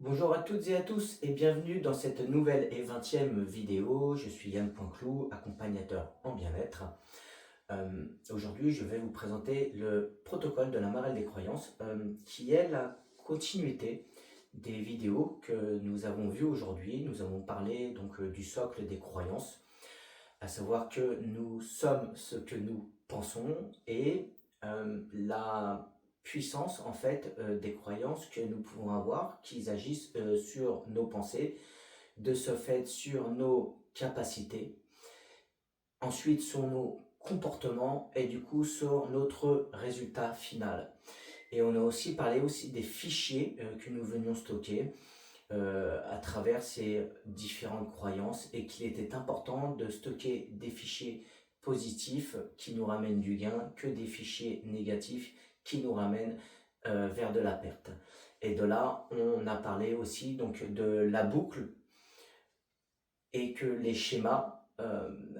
Bonjour à toutes et à tous et bienvenue dans cette nouvelle et 20e vidéo. Je suis Yann Poinclou, accompagnateur en bien-être. Aujourd'hui, je vais vous présenter le protocole de la marelle des croyances qui est la continuité des vidéos que nous avons vues aujourd'hui. Nous avons parlé donc du socle des croyances, à savoir que nous sommes ce que nous pensons et la puissance en fait des croyances que nous pouvons avoir, qui agissent sur nos pensées, de ce fait sur nos capacités, ensuite sur nos comportements et du coup sur notre résultat final. Et on a aussi parlé des fichiers que nous venions stocker à travers ces différentes croyances et qu'il était important de stocker des fichiers positifs qui nous ramènent du gain que des fichiers négatifs qui nous ramènent vers de la perte. Et de là, on a parlé aussi donc de la boucle et que les schémas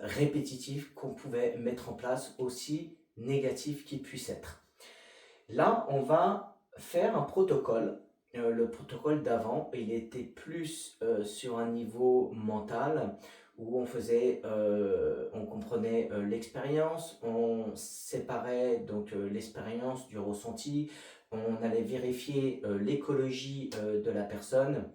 répétitifs qu'on pouvait mettre en place, aussi négatifs qu'ils puissent être. Là, on va faire un protocole. Le protocole d'avant, il était plus sur un niveau mental où on comprenait l'expérience, on séparait donc l'expérience du ressenti, on allait vérifier l'écologie de la personne,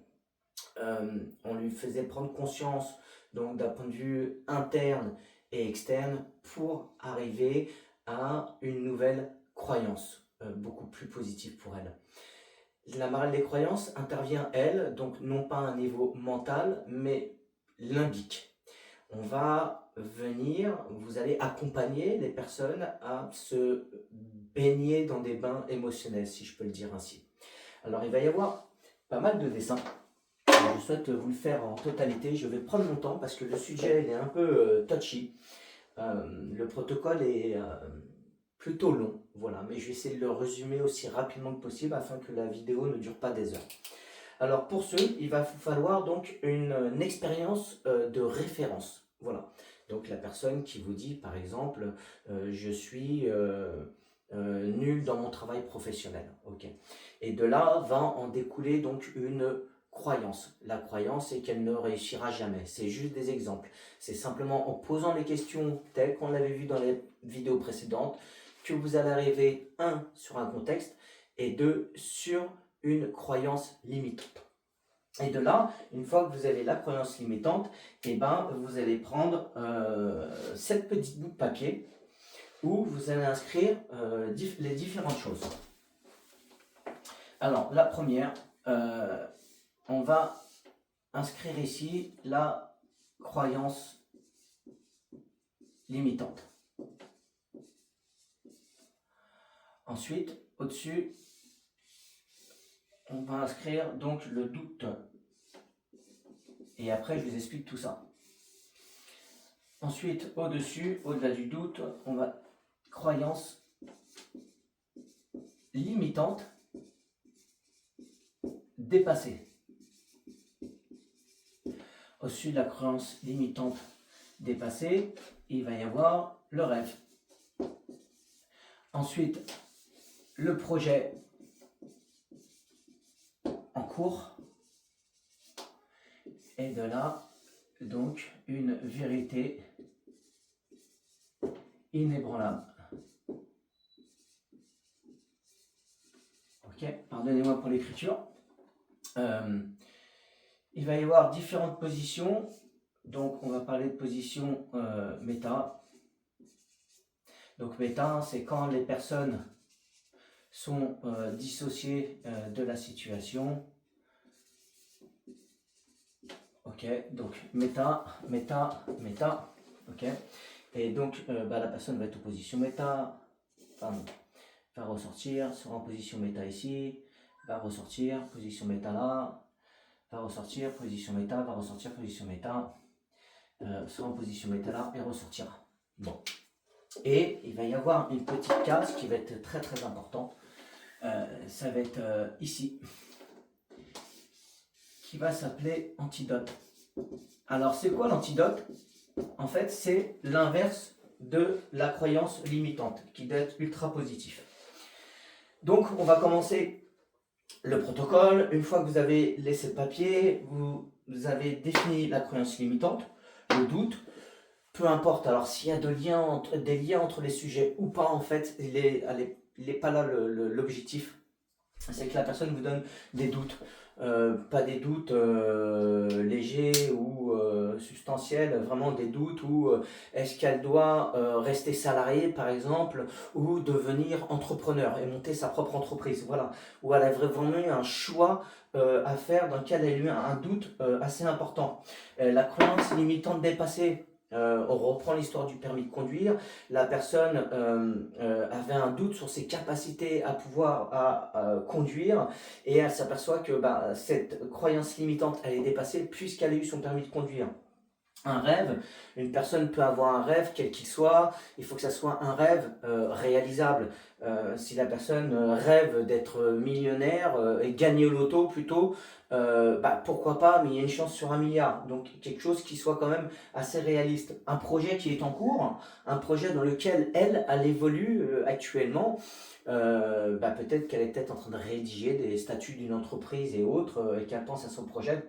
on lui faisait prendre conscience donc d'un point de vue interne et externe pour arriver à une nouvelle croyance beaucoup plus positive pour elle. La marelle des croyances intervient, elle, donc non pas à un niveau mental, mais limbique. On va venir, vous allez accompagner les personnes à se baigner dans des bains émotionnels, si je peux le dire ainsi. Alors il va y avoir pas mal de dessins. Je souhaite vous le faire en totalité. Je vais prendre mon temps parce que le sujet est un peu touchy. Le protocole est plutôt long, voilà, mais je vais essayer de le résumer aussi rapidement que possible afin que la vidéo ne dure pas des heures. Alors pour ce, il va falloir donc une expérience de référence, voilà. Donc la personne qui vous dit par exemple je suis nul dans mon travail professionnel, ok. Et de là va en découler donc une croyance. La croyance est qu'elle ne réussira jamais. C'est juste des exemples. C'est simplement en posant les questions telles qu'on l'avait vu dans les vidéos précédentes que vous allez arriver, un, sur un contexte et deux, sur une croyance limitante. Et de là, une fois que vous avez la croyance limitante, eh ben, vous allez prendre cette petite bout de papier où vous allez inscrire les différentes choses. Alors, la première, on va inscrire ici la croyance limitante. Ensuite, au-dessus, on va inscrire donc le doute. Et après, je vous explique tout ça. Ensuite, au-dessus, au-delà du doute, on va croyance limitante dépassée. Au-dessus de la croyance limitante dépassée, il va y avoir le rêve. Ensuite, le projet en cours. Et de là, donc, une vérité inébranlable. Ok, pardonnez-moi pour l'écriture. Il va y avoir différentes positions. Donc, on va parler de position méta. Donc, méta, c'est quand les personnes sont dissociées de la situation. Ok, donc méta, méta, méta. Ok, et donc la personne va être en position méta, va ressortir, sera en position méta ici, va ressortir, position méta là, va ressortir, position méta, va ressortir, position méta, sera en position méta là et ressortira. Bon. Et il va y avoir une petite case qui va être très très importante. Ça va être ici, qui va s'appeler antidote. Alors c'est quoi l'antidote? En fait, c'est l'inverse de la croyance limitante, qui doit être ultra positif. Donc on va commencer Le protocole, une fois que vous avez laissé le papier, vous avez défini la croyance limitante, le doute, peu importe. Alors s'il y a des liens entre les sujets ou pas, en fait, il est pas là l'objectif. C'est que la personne vous donne des doutes. Pas des doutes légers ou substantiels, vraiment des doutes où est-ce qu'elle doit rester salariée par exemple ou devenir entrepreneur et monter sa propre entreprise, voilà, où elle a vraiment eu un choix à faire dans lequel elle a eu un doute assez important. La croyance limitante dépassée. On reprend l'histoire du permis de conduire. La personne avait un doute sur ses capacités à pouvoir conduire et elle s'aperçoit que cette croyance limitante, elle est dépassée puisqu'elle a eu son permis de conduire. Un rêve, une personne peut avoir un rêve, quel qu'il soit, il faut que ça soit un rêve réalisable. Si la personne rêve d'être millionnaire et gagner au loto plutôt, pourquoi pas, mais il y a une chance sur 1 milliard. Donc quelque chose qui soit quand même assez réaliste. Un projet qui est en cours, un projet dans lequel elle évolue actuellement. Peut-être qu'elle est peut-être en train de rédiger des statuts d'une entreprise et autres, et qu'elle pense à son projet.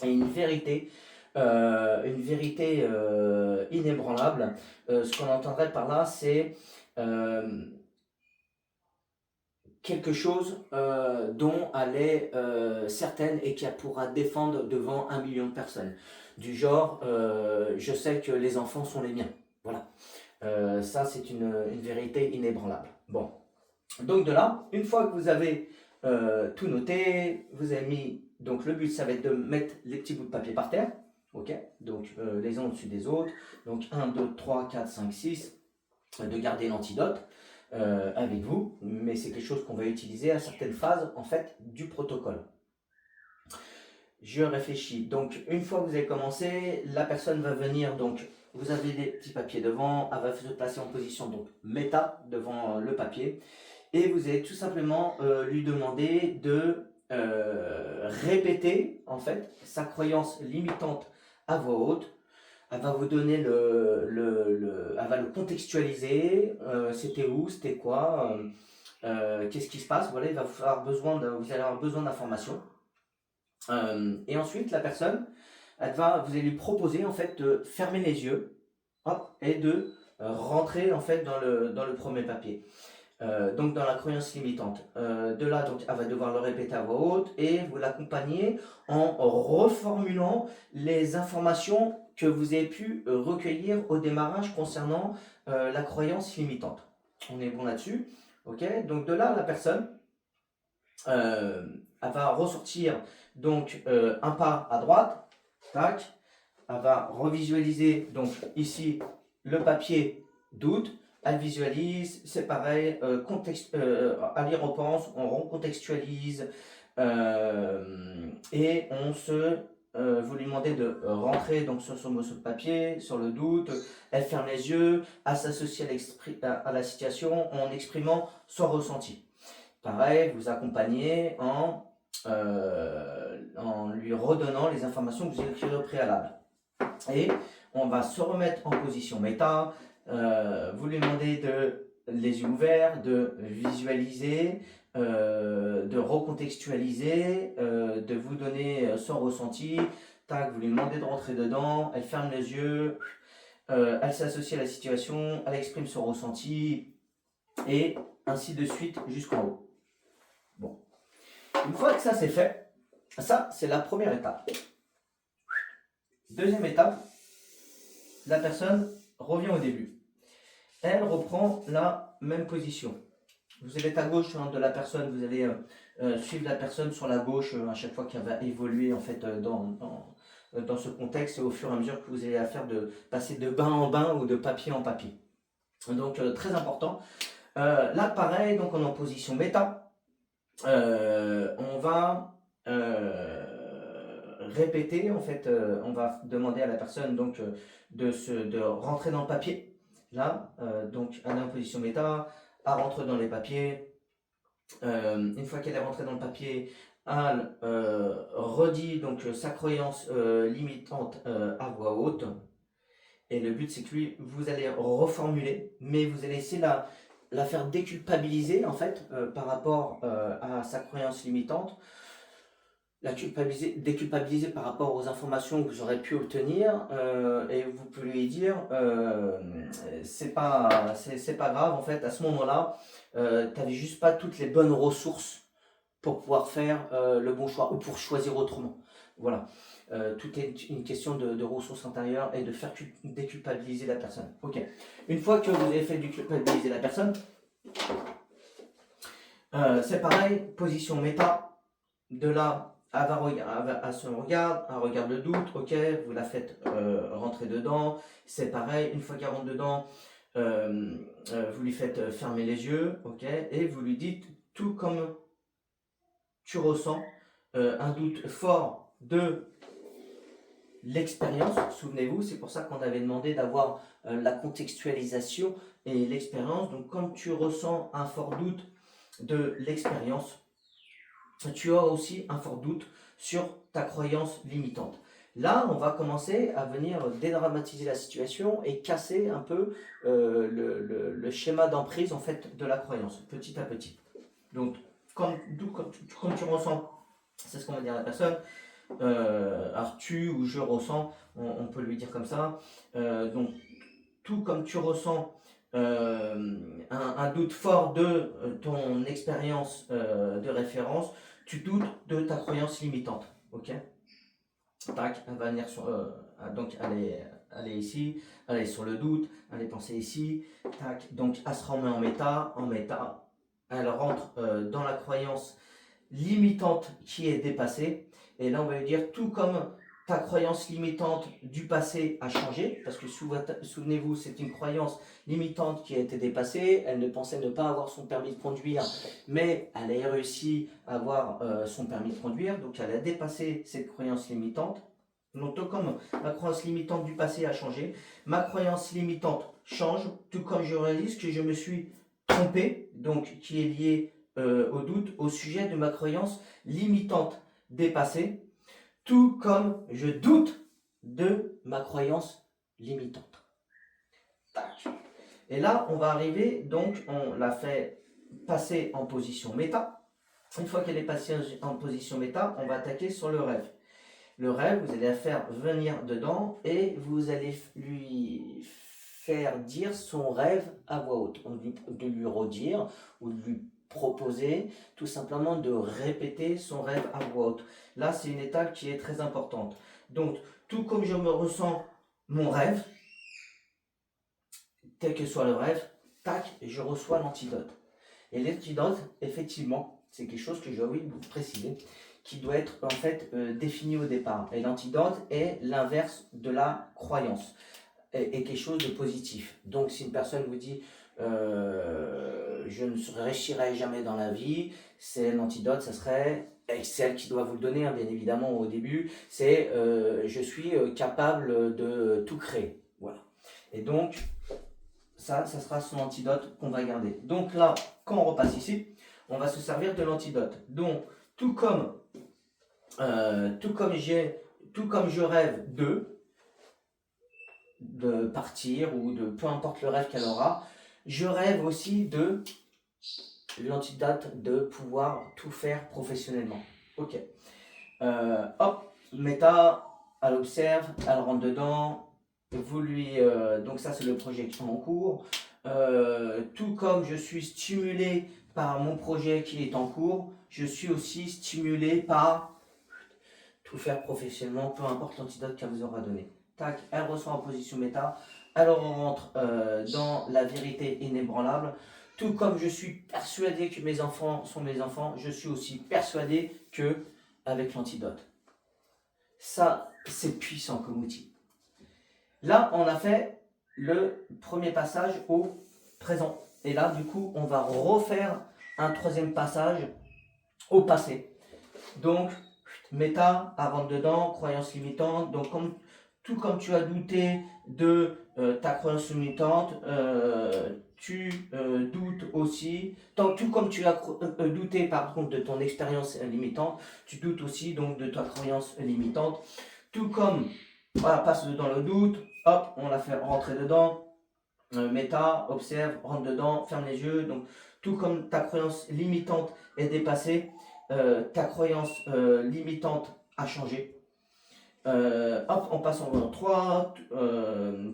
Et une vérité inébranlable. Ce qu'on entendrait par là, c'est quelque chose dont elle est certaine et qu'elle pourra défendre devant 1 million de personnes. Du genre, je sais que les enfants sont les miens. Voilà. Ça, c'est une vérité inébranlable. Bon. Donc de là, une fois que vous avez tout noté, vous avez mis, donc le but ça va être de mettre les petits bouts de papier par terre, ok, donc les uns au-dessus des autres, donc 1, 2, 3, 4, 5, 6, de garder l'antidote avec vous, mais c'est quelque chose qu'on va utiliser à certaines phases en fait du protocole. Je réfléchis, donc une fois que vous avez commencé, la personne va venir, donc vous avez des petits papiers devant, elle va se placer en position donc méta devant le papier. Et vous allez tout simplement lui demander de répéter en fait sa croyance limitante à voix haute. Elle va vous donner elle va le contextualiser. C'était où, c'était quoi, qu'est-ce qui se passe. Voilà, vous allez avoir besoin d'informations. Et ensuite, la personne, vous allez lui proposer en fait de fermer les yeux, hop, et de rentrer en fait dans le premier papier. Donc dans la croyance limitante. De là, donc, elle va devoir le répéter à voix haute et vous l'accompagnez en reformulant les informations que vous avez pu recueillir au démarrage concernant la croyance limitante. On est bon là-dessus, ok? Donc de là, la personne, elle va ressortir donc un pas à droite, tac, elle va revisualiser donc ici le papier doute. Elle visualise, c'est pareil, elle y repense, on recontextualise et vous lui demandez de rentrer donc sur son morceau de papier, sur le doute, elle ferme les yeux, elle s'associe à la situation en exprimant son ressenti. Pareil, vous accompagnez en lui redonnant les informations que vous avez écrites au préalable. Et on va se remettre en position méta. Vous lui demandez de les yeux ouverts, de visualiser, de recontextualiser, de vous donner son ressenti. Tac, vous lui demandez de rentrer dedans, elle ferme les yeux, elle s'associe à la situation, elle exprime son ressenti, et ainsi de suite jusqu'en haut. Bon. Une fois que ça c'est fait, ça c'est la première étape. Deuxième étape, la personne revient au début. Elle reprend la même position. Vous allez être à gauche de la personne, vous allez suivre la personne sur la gauche à chaque fois qu'elle va évoluer en fait dans ce contexte, au fur et à mesure que vous allez faire de passer de bain en bain ou de papier en papier. Donc très important. Là pareil, donc on est en position méta. On va répéter en fait, on va demander à la personne donc de rentrer dans le papier. Là, donc elle est en position méta, elle rentre dans les papiers. Une fois qu'elle est rentrée dans le papier, elle redit donc sa croyance limitante à voix haute. Et le but c'est que vous allez reformuler, mais vous allez essayer la faire déculpabiliser en fait par rapport à sa croyance limitante, déculpabiliser par rapport aux informations que vous aurez pu obtenir et vous pouvez lui dire c'est pas grave en fait, à ce moment-là tu n'avais juste pas toutes les bonnes ressources pour pouvoir faire le bon choix ou pour choisir autrement. Voilà. Tout est une question de ressources intérieures et de faire déculpabiliser la personne. Ok. Une fois que vous avez fait déculpabiliser la personne, c'est pareil, position méta. De là, elle se regarde, elle regarde le doute, ok, vous la faites rentrer dedans. C'est pareil, une fois qu'elle rentre dedans, vous lui faites fermer les yeux, ok, et vous lui dites tout comme tu ressens un doute fort de l'expérience. Souvenez-vous, c'est pour ça qu'on avait demandé d'avoir la contextualisation et l'expérience. Donc, quand tu ressens un fort doute de l'expérience, tu as aussi un fort doute sur ta croyance limitante. Là, on va commencer à venir dédramatiser la situation et casser un peu le schéma d'emprise en fait de la croyance, petit à petit. Donc, quand tu ressens, c'est ce qu'on va dire à la personne, alors tu ou je ressens, on peut lui dire comme ça. Donc, tout comme tu ressens un doute fort de ton expérience de référence, tu doutes de ta croyance limitante. Ok. Tac, elle va venir sur, donc aller ici, aller sur le doute, aller penser ici. Tac, donc elle se remet en méta, elle rentre dans la croyance limitante qui est dépassée. Et là, on va lui dire tout comme ta croyance limitante du passé a changé, parce que souvenez-vous, c'est une croyance limitante qui a été dépassée. Elle ne pensait ne pas avoir son permis de conduire, mais elle a réussi à avoir son permis de conduire, donc elle a dépassé cette croyance limitante. Donc, tout comme ma croyance limitante du passé a changé, ma croyance limitante change, tout comme je réalise que je me suis trompé, donc qui est lié au doute au sujet de ma croyance limitante dépassée, tout comme je doute de ma croyance limitante. Tac. Et là, on va arriver, donc on l'a fait passer en position méta. Une fois qu'elle est passée en position méta, on va attaquer sur le rêve. Le rêve, vous allez la faire venir dedans et vous allez lui faire dire son rêve à voix haute. De lui redire ou de lui proposer tout simplement de répéter son rêve à voix haute. Là, c'est une étape qui est très importante. Donc, tout comme je me ressens mon rêve, quel que soit le rêve, tac, je reçois l'antidote. Et l'antidote, effectivement, c'est quelque chose que j'ai envie de vous préciser, qui doit être en fait défini au départ. Et l'antidote est l'inverse de la croyance, et quelque chose de positif. Donc si une personne vous dit je ne réussirai jamais dans la vie, c'est l'antidote, ça serait celle qui doit vous le donner, hein, bien évidemment au début, c'est je suis capable de tout créer. Voilà. Et donc ça sera son antidote qu'on va garder. Donc là, quand on repasse ici, on va se servir de l'antidote. Donc tout comme je rêve de partir ou de peu importe le rêve qu'elle aura, je rêve aussi de l'antidote de pouvoir tout faire professionnellement. Ok. Hop, méta, elle observe, elle rentre dedans, vous lui. Donc, ça, c'est le projet qui est en cours. Tout comme je suis stimulé par mon projet qui est en cours, je suis aussi stimulé par tout faire professionnellement, peu importe l'antidote qu'elle vous aura donné. Tac, elle reçoit en position méta, elle rentre dans la vérité inébranlable. Tout comme je suis persuadé que mes enfants sont mes enfants, je suis aussi persuadé que avec l'antidote. Ça, c'est puissant comme outil. Là, on a fait le premier passage au présent. Et là, du coup, on va refaire un troisième passage au passé. Donc, méta, à rentre dedans, croyance limitante. Donc, tout comme tu as douté de ta croyance limitante, tu doutes aussi, tout comme tu as douté par contre de ton expérience limitante, tu doutes aussi donc de ta croyance limitante. Tout comme, voilà, passe dans le doute, hop, on l'a fait rentrer dedans, méta, observe, rentre dedans, ferme les yeux. Donc, tout comme ta croyance limitante est dépassée, ta croyance limitante a changé. Hop, on passe en volant 3,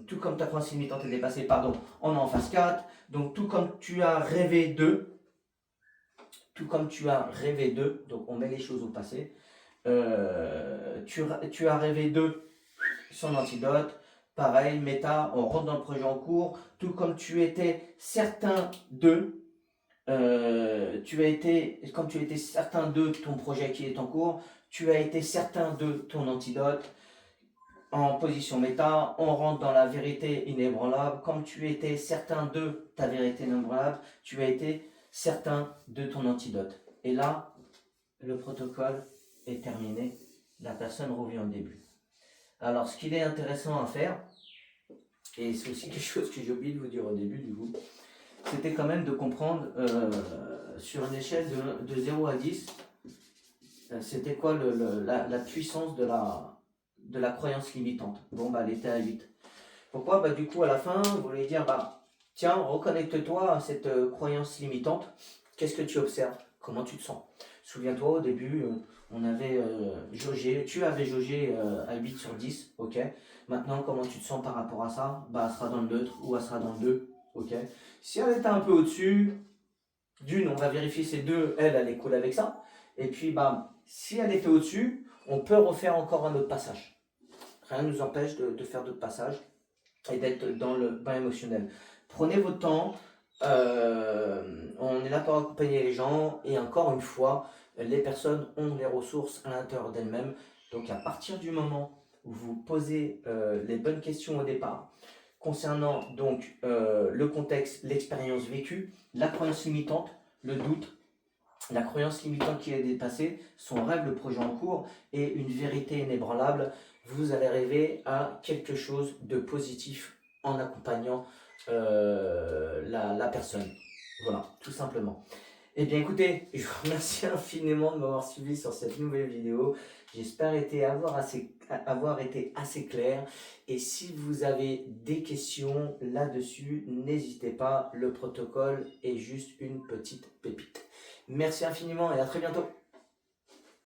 tout comme ta croyance limitante est dépassée, pardon, on est en phase 4. Donc, tout comme tu as rêvé d'eux, donc on met les choses au passé. Tu as rêvé d'eux, son antidote. Pareil, méta, on rentre dans le projet en cours. Tout comme tu étais certain d'eux, comme tu étais certain de ton projet qui est en cours, tu as été certain de ton antidote. En position méta, on rentre dans la vérité inébranlable. Comme tu étais certain de ta vérité inébranlable, tu as été certain de ton antidote. Et là, le protocole est terminé. La personne revient au début. Alors, ce qu'il est intéressant à faire, et c'est aussi quelque chose que j'ai oublié de vous dire au début du coup, c'était quand même de comprendre sur une échelle de 0 à 10, c'était quoi la puissance de la croyance limitante. Bon, bah, elle était à 8. Pourquoi? Bah, du coup, à la fin, vous voulez dire, bah, tiens, reconnecte-toi à cette croyance limitante. Qu'est-ce que tu observes? Comment tu te sens? Souviens-toi, au début, on avait jaugé, tu avais jaugé à 8 sur 10, ok? Maintenant, comment tu te sens par rapport à ça? Bah, elle sera dans le neutre ou elle sera dans le 2, ok? Si elle était un peu au-dessus, d'une, on va vérifier ces deux, elle est cool avec ça. Et puis, bah, si elle était au-dessus, on peut refaire encore un autre passage. Rien ne nous empêche de faire d'autres passages et d'être dans le bain émotionnel. Prenez votre temps, on est là pour accompagner les gens et encore une fois, les personnes ont les ressources à l'intérieur d'elles-mêmes. Donc à partir du moment où vous posez les bonnes questions au départ, concernant donc le contexte, l'expérience vécue, la croyance limitante, le doute, la croyance limitante qui est dépassée, son rêve, le projet en cours et une vérité inébranlable, vous allez arriver à quelque chose de positif en accompagnant la personne. Voilà, tout simplement. Eh bien écoutez, je vous remercie infiniment de m'avoir suivi sur cette nouvelle vidéo. J'espère avoir été assez clair. Et si vous avez des questions là-dessus, n'hésitez pas, le protocole est juste une petite pépite. Merci infiniment et à très bientôt.